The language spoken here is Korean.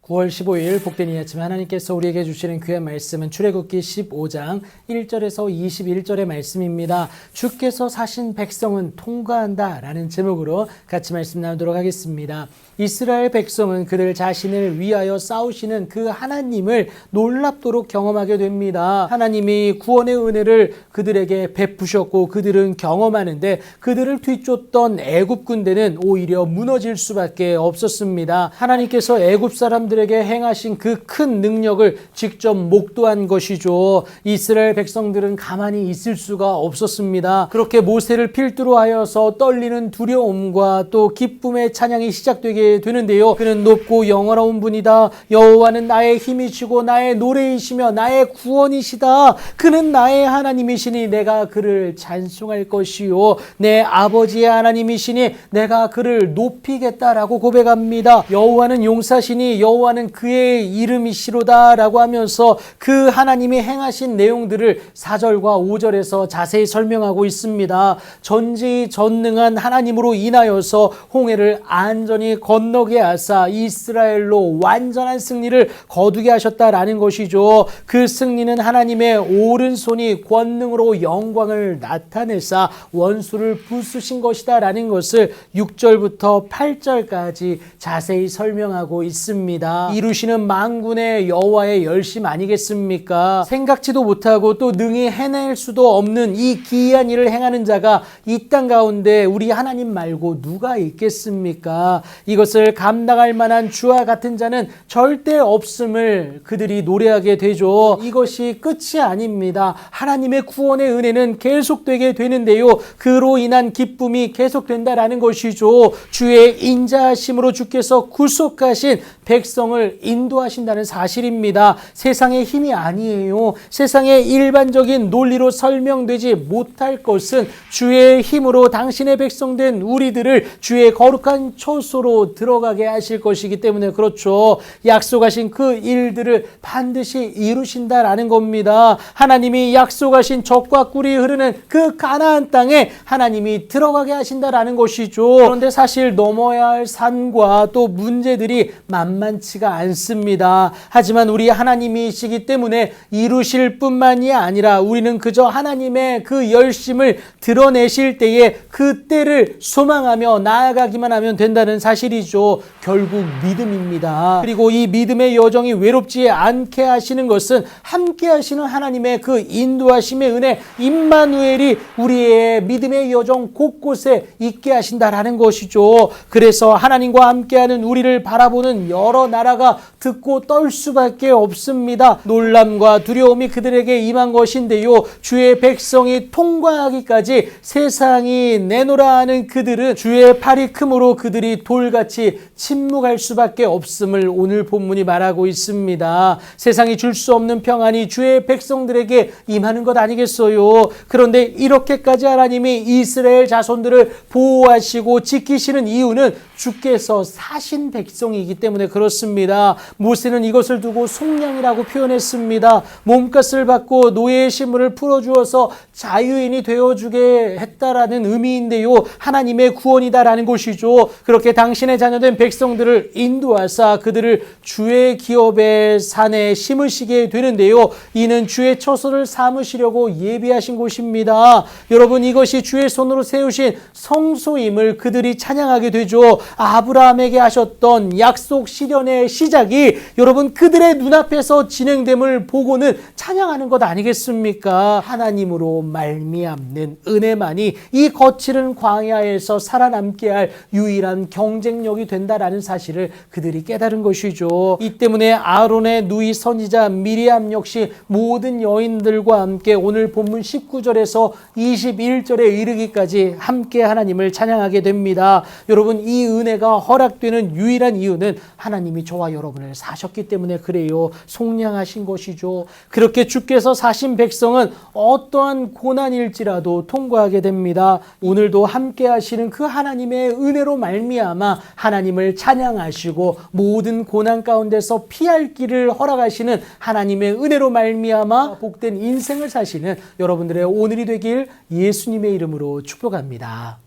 9월 15일 복된 이 아침 하나님께서 우리에게 주시는 귀한 말씀은 출애굽기 15장 1절에서 21절의 말씀입니다. 주께서 사신 백성은 통과한다 라는 제목으로 같이 말씀 나누도록 하겠습니다. 이스라엘 백성은 그들 자신을 위하여 싸우시는 그 하나님을 놀랍도록 경험하게 됩니다. 하나님이 구원의 은혜를 그들에게 베푸셨고 그들은 경험하는데 그들을 뒤쫓던 애굽 군대는 오히려 무너질 수밖에 없었습니다. 하나님께서 애굽 사람들에게 행하신 그 큰 능력을 직접 목도한 것이죠. 이스라엘 백성들은 가만히 있을 수가 없었습니다. 그렇게 모세를 필두로 하여서 떨리는 두려움과 또 기쁨의 찬양이 시작되게 되는데요. 그는 높고 영원한 분이다. 여호와는 나의 힘이시고 나의 노래이시며 나의 구원이시다. 그는 나의 하나님이시니 내가 그를 찬송할 것이요 내 아버지의 하나님이시니 내가 그를 높이겠다라고 고백합니다. 여호와는 용사시니 여호와는 그의 이름이시로다 라고 하면서 그 하나님이 행하신 내용들을 4절과 5절에서 자세히 설명하고 있습니다. 전지전능한 하나님으로 인하여서 홍해를 안전히 건너게 하사 이스라엘로 완전한 승리를 거두게 하셨다라는 것이죠. 그 승리는 하나님의 오른손이 권능으로 영광을 나타내사 원수를 부수신 것이다 라는 것을 6절부터 8절까지 자세히 설명하고 있습니다. 이루시는 만군의 여호와의 열심 아니겠습니까? 생각지도 못하고 또 능히 해낼 수도 없는 이 기이한 일을 행하는 자가 이 땅 가운데 우리 하나님 말고 누가 있겠습니까? 이것을 감당할 만한 주와 같은 자는 절대 없음을 그들이 노래하게 되죠. 이것이 끝이 아닙니다. 하나님의 구원의 은혜는 계속되게 되는데요. 그로 인한 기쁨이 계속된다라는 것이죠. 주의 인자하심으로 주께서 구속하신 백성을 인도하신다는 사실입니다. 세상의 힘이 아니에요. 세상의 일반적인 논리로 설명되지 못할 것은 주의 힘으로 당신의 백성된 우리들을 주의 거룩한 초소로 들어가게 하실 것이기 때문에 그렇죠. 약속하신 그 일들을 반드시 이루신다라는 겁니다. 하나님이 약속하신 젖과 꿀이 흐르는 그 가나안 땅에 하나님이 들어가게 하신다라는 것이죠. 그런데 사실 넘어야 할 산과 또 문제들이 만만치가 않습니다. 하지만 우리 하나님이시기 때문에 이루실 뿐만이 아니라 우리는 그저 하나님의 그 열심을 드러내실 때에 그 때를 소망하며 나아가기만 하면 된다는 사실이죠. 결국 믿음입니다. 그리고 이 믿음의 여정이 외롭지 않게 하시는 것은 함께 하시는 하나님의 그 인도하심의 은혜 임마누엘이 우리의 믿음의 여정 곳곳에 있게 하신다라는 것이죠. 그래서 하나님과 함께하는 우리를 바라보는 여러 나라가 듣고 떨 수밖에 없습니다. 놀람과 두려움이 그들에게 임한 것인데요. 주의 백성이 통과하기까지 세상이 내노라 하는 그들은 주의 팔이 크므로 그들이 돌같이 침묵할 수밖에 없음을 오늘 본문이 말하고 있습니다. 세상이 줄 수 없는 평안이 주의 백성들에게 임하는 것 아니겠어요? 그런데 이렇게까지 하나님이 이스라엘 자손들을 보호하시고 지키시는 이유는 주께서 사신 백성이기 때문에 그렇습니다. 모세는 이것을 두고 속량이라고 표현했습니다. 몸값을 받고 노예의 신분을 풀어주어서 자유인이 되어주게 했다라는 의미인데요. 하나님의 구원이다라는 것이죠. 그렇게 당신의 자녀된 백성들을 인도하사 그들을 주의 기업의 산에 심으시게 되는데요. 이는 주의 처소를 삼으시려고 예비하신 곳입니다. 여러분, 이것이 주의 손으로 세우신 성소임을 그들이 찬양하게 되죠. 아브라함에게 하셨던 약속 실현의 시작이 여러분 그들의 눈앞에서 진행됨을 보고는 찬양하는 것 아니겠습니까? 하나님으로 말미암는 은혜만이 이 거칠은 광야에서 살아남게 할 유일한 경쟁력이 된다라는 사실을 그들이 깨달은 것이죠. 이 때문에 아론의 누이 선지자 미리암 역시 모든 여인들과 함께 오늘 본문 19절에서 21절에 이르기까지 함께 하나님을 찬양하게 됩니다. 여러분, 이 은혜가 허락되는 유일한 이유는 하나님이 저와 여러분을 사셨기 때문에 그래요. 속량하신 것이죠. 그렇게 주께서 사신 백성은 어떠한 고난일지라도 통과하게 됩니다. 오늘도 함께 하시는 그 하나님의 은혜로 말미암아 하나님을 찬양하시고 모든 고난 가운데서 피할 길을 허락하시는 하나님의 은혜로 말미암아 복된 인생을 사시는 여러분들의 오늘이 되길 예수님의 이름으로 축복합니다.